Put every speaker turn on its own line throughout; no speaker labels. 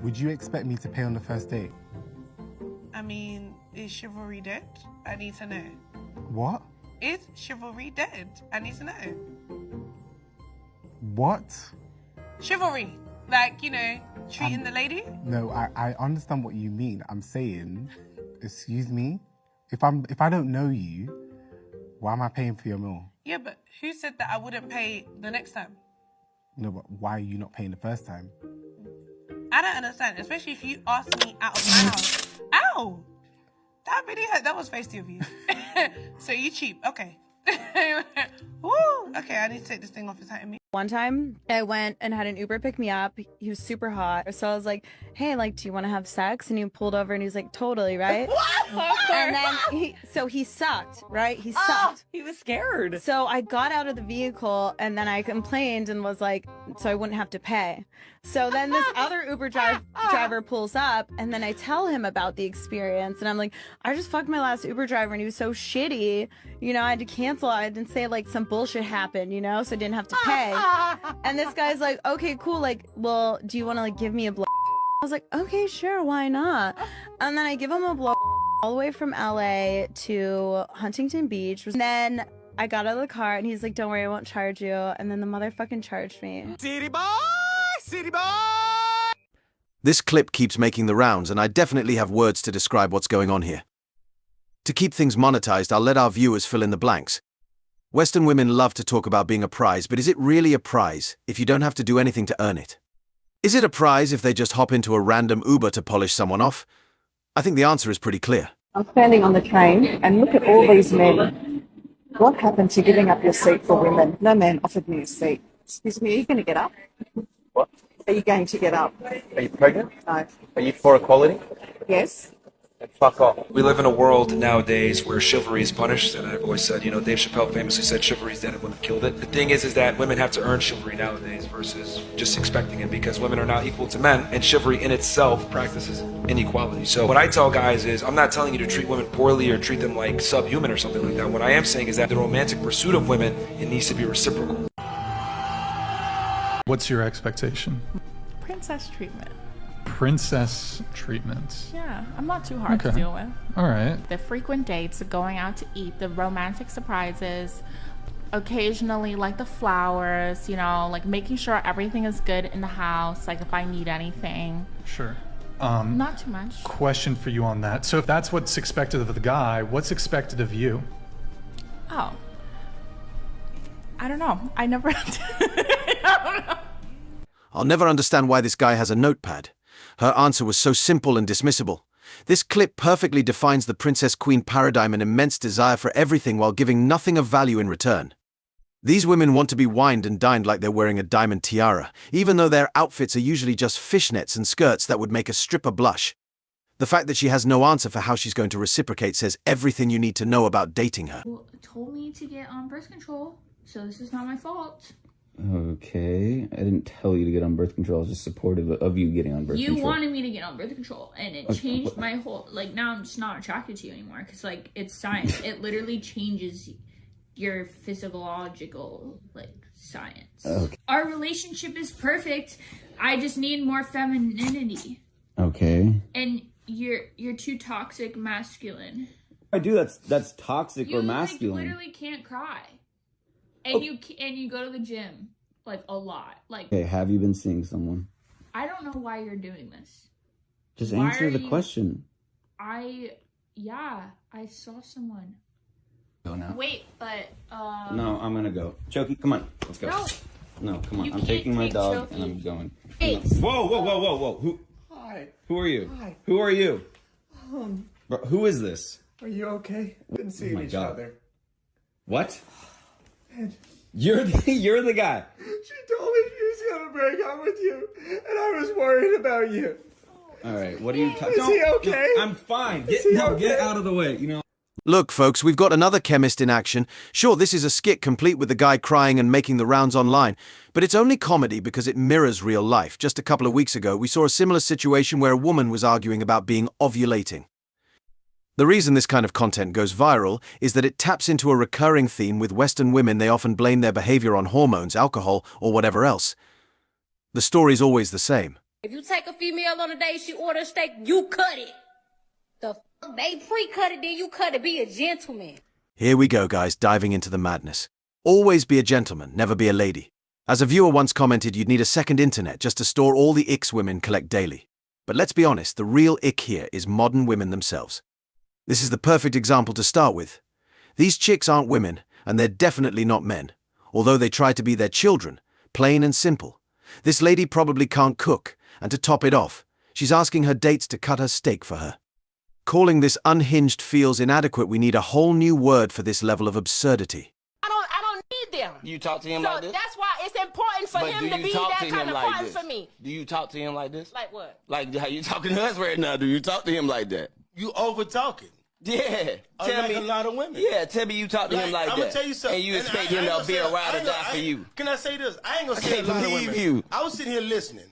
Would you expect me to pay on the first date?
I mean, is chivalry dead? I need to know.
What?
Is chivalry dead? I need to know.
What?
Chivalry. Like, you know, treating the lady?
No, I understand what you mean. I'm saying, excuse me? If I don't know you, why am I paying for your meal?
Yeah, but who said that I wouldn't pay the next time?
No, but why are you not paying the first time?
I don't understand, especially if you ask me out of my house. Ow! That really hurt. That was feisty of you. So you cheap. Okay. Woo! Okay, I need to take this thing off. It's hurting me.
One time I went and had an Uber pick me up. He was super hot. So I was like, hey, like, do you want to have sex? And he pulled over and he was like, totally, right? And then he sucked, right? He sucked.
Oh, he was scared.
So I got out of the vehicle and then I complained and was like, so I wouldn't have to pay. So then this other Uber driver pulls up and then I tell him about the experience. And I'm like, I just fucked my last Uber driver and he was so shitty. You know, I had to cancel. I didn't say like some bullshit happened, you know, so I didn't have to pay. And this guy's like, okay, cool. Like, well, do you want to like give me a blow? I was like, okay, sure. Why not? And then I give him a blow all the way from LA to Huntington Beach. And then I got out of the car and he's like, don't worry, I won't charge you. And then the motherfucking charged me.
City boy! City boy! This clip keeps making the rounds, and I definitely have words to describe what's going on here. To keep things monetized, I'll let our viewers fill in the blanks. Western women love to talk about being a prize, but is it really a prize if you don't have to do anything to earn it? Is it a prize if they just hop into a random Uber to polish someone off? I think the answer is pretty clear.
I'm standing on the train and look at all these men. What happened to giving up your seat for women? No man offered me a seat. Excuse me, are you going to get up?
What?
Are you going to get up?
Are you pregnant?
No.
Are you for equality?
Yes.
Then fuck off.
We live in a world nowadays where chivalry is punished, and I've always said, you know, Dave Chappelle famously said chivalry is dead and women killed it. The thing is that women have to earn chivalry nowadays versus just expecting it, because women are not equal to men, and chivalry in itself practices inequality. So what I tell guys is, I'm not telling you to treat women poorly or treat them like subhuman or something like that. What I am saying is that the romantic pursuit of women, it needs to be reciprocal.
What's your expectation?
Princess treatment.
Princess treatment.
Yeah, I'm not too hard to deal with.
All right.
The frequent dates, the going out to eat, the romantic surprises, occasionally like the flowers, you know, like making sure everything is good in the house, like if I need anything.
Sure.
Not too much.
Question for you on that. So if that's what's expected of the guy, what's expected of you?
Oh. I don't know. I never... I don't know.
I'll never understand why this guy has a notepad. Her answer was so simple and dismissible. This clip perfectly defines the princess queen paradigm, an immense desire for everything while giving nothing of value in return. These women want to be wined and dined like they're wearing a diamond tiara, even though their outfits are usually just fishnets and skirts that would make a stripper blush. The fact that she has no answer for how she's going to reciprocate says everything you need to know about dating her.
Well, told me to get on birth control, so this is not my fault.
Okay, I didn't tell you to get on birth control. I was just supportive of you getting on birth control.
You wanted me to get on birth control, and it changed my whole, like, now I'm just not attracted to you anymore, because, like, it's science. It literally changes your physiological, like, science.
Okay.
Our relationship is perfect. I just need more femininity.
Okay.
And you're too toxic masculine.
I do, that's toxic or masculine.
You, like, literally can't cry. And you go to the gym, like, a lot. Like,
Okay, have you been seeing someone?
I don't know why you're doing this.
Just
Why
answer
are
the
you-
question.
Yeah, I saw someone.
Go now.
Wait, but,
No, I'm gonna go. Chokey, come on, let's go.
No.
No, come on.
You
I'm
can't
taking my
take
dog
Chokey.
and I'm going.
Hey.
Whoa, whoa, whoa, whoa, whoa.
Hi.
Who are you?
Hi.
Who are you?
Bro,
who is this?
Are you okay? We've been seeing
my
each
God.
other.
What?
And
You're the guy.
she told me she was gonna break up with you, and I was worried about you.
All right, what are you talking?
Is he okay?
I'm fine.
Is he okay?
Get out of the way. You know.
Look, folks, we've got another chemist in action. Sure, this is a skit complete with the guy crying and making the rounds online, but it's only comedy because it mirrors real life. Just a couple of weeks ago, we saw a similar situation where a woman was arguing about being ovulating. The reason this kind of content goes viral is that it taps into a recurring theme with Western women. They often blame their behavior on hormones, alcohol, or whatever else. The story's always the same.
If you take a female on a date, she order a steak, you cut it. The fuck, they pre-cut it, then you cut it. Be a gentleman.
Here we go, guys, diving into the madness. Always be a gentleman, never be a lady. As a viewer once commented, you'd need a second internet just to store all the icks women collect daily. But let's be honest, the real ick here is modern women themselves. This is the perfect example to start with. These chicks aren't women, and they're definitely not men, although they try to be their children, plain and simple. This lady probably can't cook, and to top it off, she's asking her dates to cut her steak for her. Calling this unhinged feels inadequate. We need a whole new word for this level of absurdity.
I don't need them.
You talk to him like this?
So that's why it's important for him to be that kind of partner for me.
Do you talk to him like this?
Like what?
Like how you talking to us right now? Do you talk to him like that?
You over talking.
Yeah.
Tell me a lot of women.
Yeah, tell me you talk to him like that.
I'm gonna tell you something.
And you expect him to be a ride or die for you.
Can I say this? I ain't gonna say a lot of women.
You.
I was sitting here listening.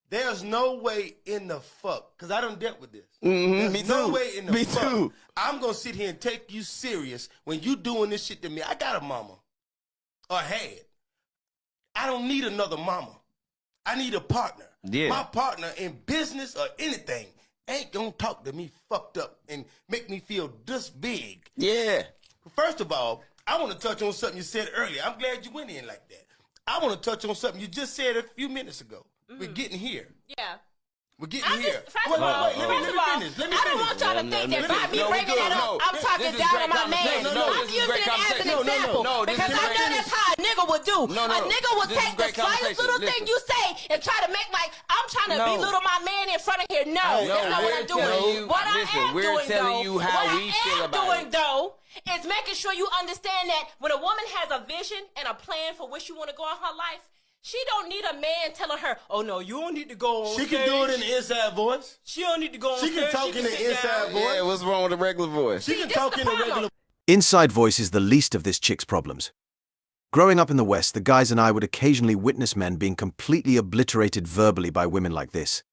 There's no way in the fuck, because I done dealt with this.
Me
No
too.
way in the
Me
fuck.
too.
I'm going to sit here and take you serious when you doing this shit to me. I got a mama. Or had. I don't need another mama. I need a partner.
Yeah.
My partner in business or anything ain't going to talk to me fucked up and make me feel this big.
Yeah.
First of all, I want to touch on something you said earlier. I'm glad you went in like that. I want to touch on something you just said a few minutes ago. We're getting here.
Yeah.
We're getting here.
First of all, I don't want y'all to think that by me bringing that up, I'm talking down on my man. I'm using it as an example because I know that's how a nigga would do. A nigga would take the slightest little thing you say and try to make like I'm trying to belittle my man in front of here. No, that's not what I'm doing. What I am doing though, is making sure you understand that when a woman has a vision and a plan for where she want to go in her life, she don't need a man telling her, oh no, you don't need to go on
She can do it in the inside voice.
She don't need to go on
She can talk in the inside voice.
Yeah, what's wrong with the regular voice?
She can talk in the regular.
Inside voice is the least of this chick's problems. Growing up in the West, the guys and I would occasionally witness men being completely obliterated verbally by women like this.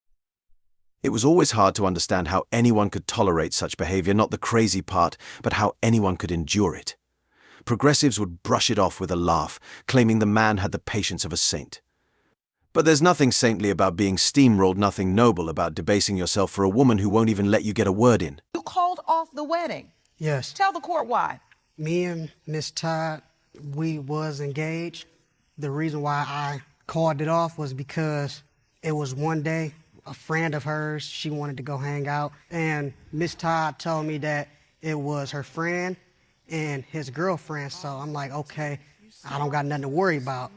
It was always hard to understand how anyone could tolerate such behavior, not the crazy part, but how anyone could endure it. Progressives would brush it off with a laugh, claiming the man had the patience of a saint. But there's nothing saintly about being steamrolled, nothing noble about debasing yourself for a woman who won't even let you get a word in.
You called off the wedding.
Yes.
Tell the court why.
Me and Miss Todd, we was engaged. The reason why I called it off was because it was one day, a friend of hers, she wanted to go hang out, and Miss Todd told me that it was her friend and his girlfriend, so I'm like, okay, I don't got nothing to worry about.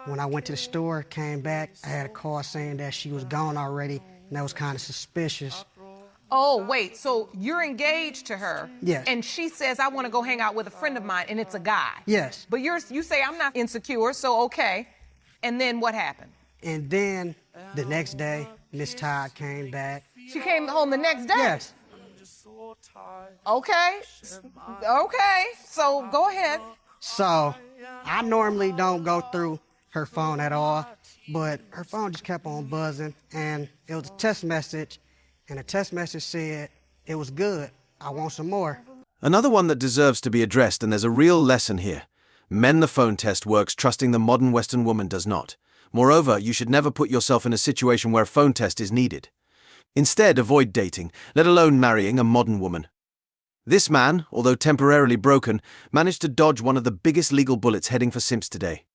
When I went to the store, came back, I had a call saying that she was gone already, and that was kind of suspicious.
Oh, wait, so you're engaged to her?
Yes.
And she says, I want to go hang out with a friend of mine, and it's a guy?
Yes.
But you say, I'm not insecure, so okay. And then what happened?
And then the next day, Miss Todd came back.
She came home the next day?
Yes.
Okay. Okay. So go ahead.
So I normally don't go through her phone at all, but her phone just kept on buzzing, and it was a text message, and the text message said, it was good. I want some more.
Another one that deserves to be addressed, and there's a real lesson here. Men, the phone test works, trusting the modern Western woman does not. Moreover, you should never put yourself in a situation where a phone test is needed. Instead, avoid dating, let alone marrying a modern woman. This man, although temporarily broken, managed to dodge one of the biggest legal bullets heading for simps today.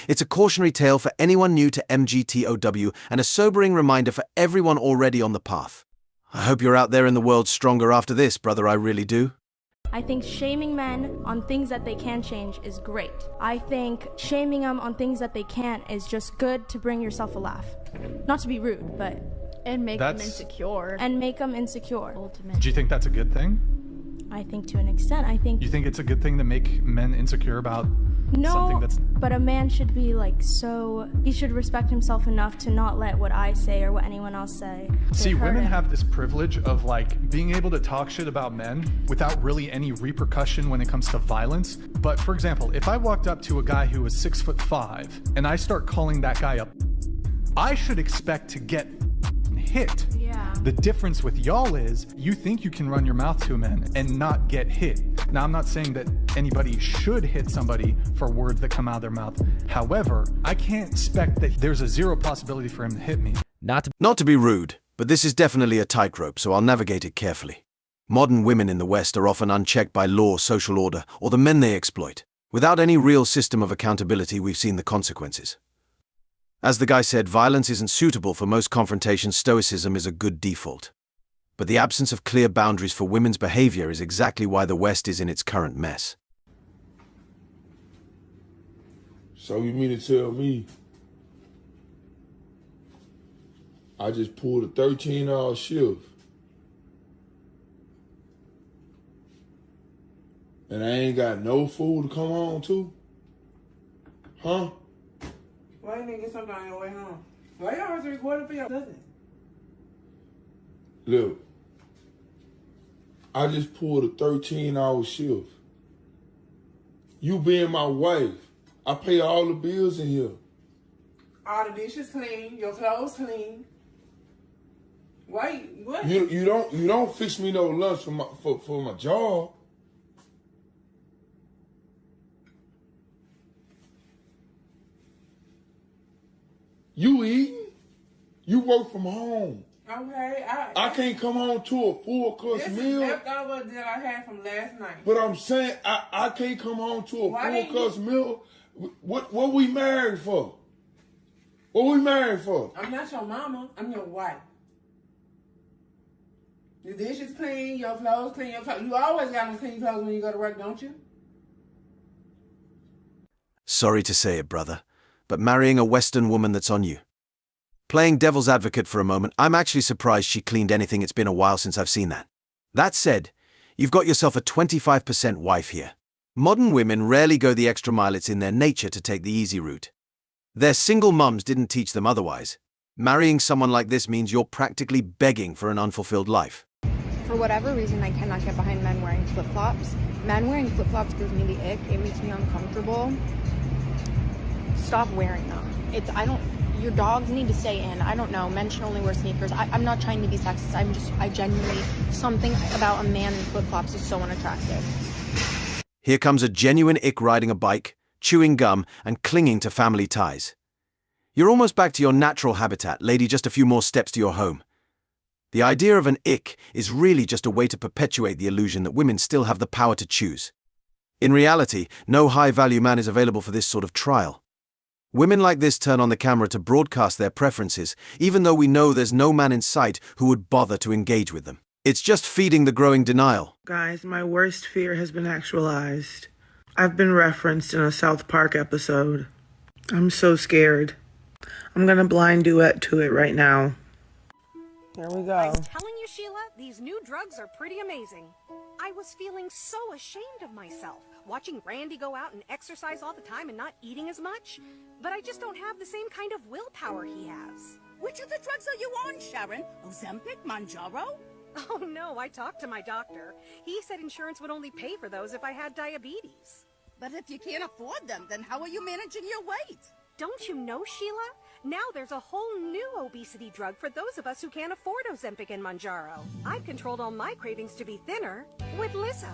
It's a cautionary tale for anyone new to MGTOW and a sobering reminder for everyone already on the path. I hope you're out there in the world stronger after this, brother, I really do.
I think shaming men on things that they can change is great. I think shaming them on things that they can't is just good to bring yourself a laugh. Not to be rude, but...
And make them insecure.
And make them insecure. Ultimately.
Do you think that's a good thing?
I think to an extent. I think...
You think it's a good thing to make men insecure about something that's...
but a man should be like so... He should respect himself enough to not let what I say or what anyone else say
See, women have this privilege of like being able to talk shit about men without really any repercussion when it comes to violence. But for example, if I walked up to a guy who was 6'5" and I start calling that guy up, I should expect to get hit.
Yeah.
The difference with y'all is you think you can run your mouth to a man and not get hit. Now, I'm not saying that anybody should hit somebody for words that come out of their mouth. However, I can't expect that there's a zero possibility for him to hit me.
Not to be rude, but this is definitely a tightrope, so I'll navigate it carefully. Modern women in the West are often unchecked by law, social order, or the men they exploit. Without any real system of accountability, we've seen the consequences. As the guy said, violence isn't suitable for most confrontations. Stoicism is a good default. But the absence of clear boundaries for women's behavior is exactly why the West is in its current mess.
So you mean to tell me I just pulled a 13-hour shift and I ain't got no food to come home to? Huh?
Why you didn't get something on your way home? Why y'all was recording for your cousin?
Look, I just pulled a 13-hour shift. You being my wife, I pay all the bills in here.
All the dishes clean, your clothes clean. Why? What?
You don't fix me no lunch for my job. You eating? You work from home.
Okay,
I can't come home to a full-course meal.
This is leftover that I had from last night.
But I'm saying I can't come home to a full-course meal. What we married for? What we married for?
I'm not your mama. I'm your wife. The dishes clean, your clothes clean. You always got them clean clothes when you go to work, don't you?
Sorry to say it, brother, but marrying a Western woman that's on you. Playing devil's advocate for a moment, I'm actually surprised she cleaned anything. It's been a while since I've seen that. That said, you've got yourself a 25% wife here. Modern women rarely go the extra mile. It's in their nature to take the easy route. Their single mums didn't teach them otherwise. Marrying someone like this means you're practically begging for an unfulfilled life.
For whatever reason, I cannot get behind men wearing flip-flops. Men wearing flip-flops gives me the ick. It makes me uncomfortable. Stop wearing them. Your dogs need to stay in. I don't know. Men should only wear sneakers. I'm not trying to be sexist. I genuinely, something about a man in flip-flops is so unattractive.
Here comes a genuine ick riding a bike, chewing gum, and clinging to family ties. You're almost back to your natural habitat, lady, just a few more steps to your home. The idea of an ick is really just a way to perpetuate the illusion that women still have the power to choose. In reality, no high-value man is available for this sort of trial. Women like this turn on the camera to broadcast their preferences, even though we know there's no man in sight who would bother to engage with them. It's just feeding the growing denial.
Guys, my worst fear has been actualized. I've been referenced in a South Park episode. I'm so scared. I'm gonna blind duet to it right now. Here we go.
I was telling you, Sheila, these new drugs are pretty amazing. I was feeling so ashamed of myself, watching Randy go out and exercise all the time and not eating as much. But I just don't have the same kind of willpower he has.
Which of the drugs are you on, Sharon? Ozempic, Mounjaro?
Oh no, I talked to my doctor. He said insurance would only pay for those if I had diabetes.
But if you can't afford them, then how are you managing your weight?
Don't you know, Sheila? Now there's a whole new obesity drug for those of us who can't afford Ozempic and Mounjaro. I've controlled all my cravings to be thinner with Lizzo.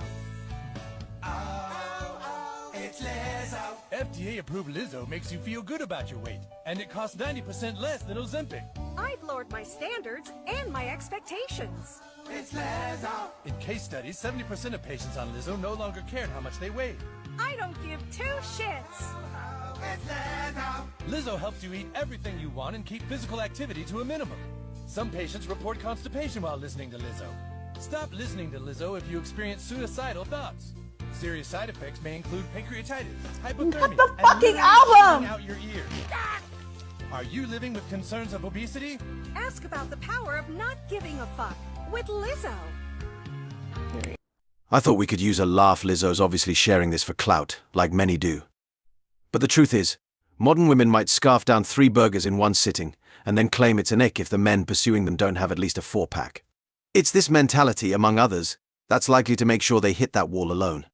It's Lizzo. FDA-approved Lizzo makes you feel good about your weight, and it costs 90% less than Ozempic.
I've lowered my standards and my expectations.
It's Lizzo. In case studies, 70% of patients on Lizzo no longer cared how much they weighed.
I don't give two shits.
It's Lizzo. Lizzo helps you eat everything you want and keep physical activity to a minimum. Some patients report constipation while listening to Lizzo. Stop listening to Lizzo if you experience suicidal thoughts. Serious side effects may include pancreatitis, hypothermia,
the fucking album!
Out your ears. Are you living with concerns of obesity?
Ask about the power of not giving a fuck with Lizzo.
I thought we could use a laugh. Lizzo's obviously sharing this for clout, like many do. But the truth is, modern women might scarf down 3 burgers in one sitting, and then claim it's an ick if the men pursuing them don't have at least a 4-pack. It's this mentality, among others, that's likely to make sure they hit that wall alone.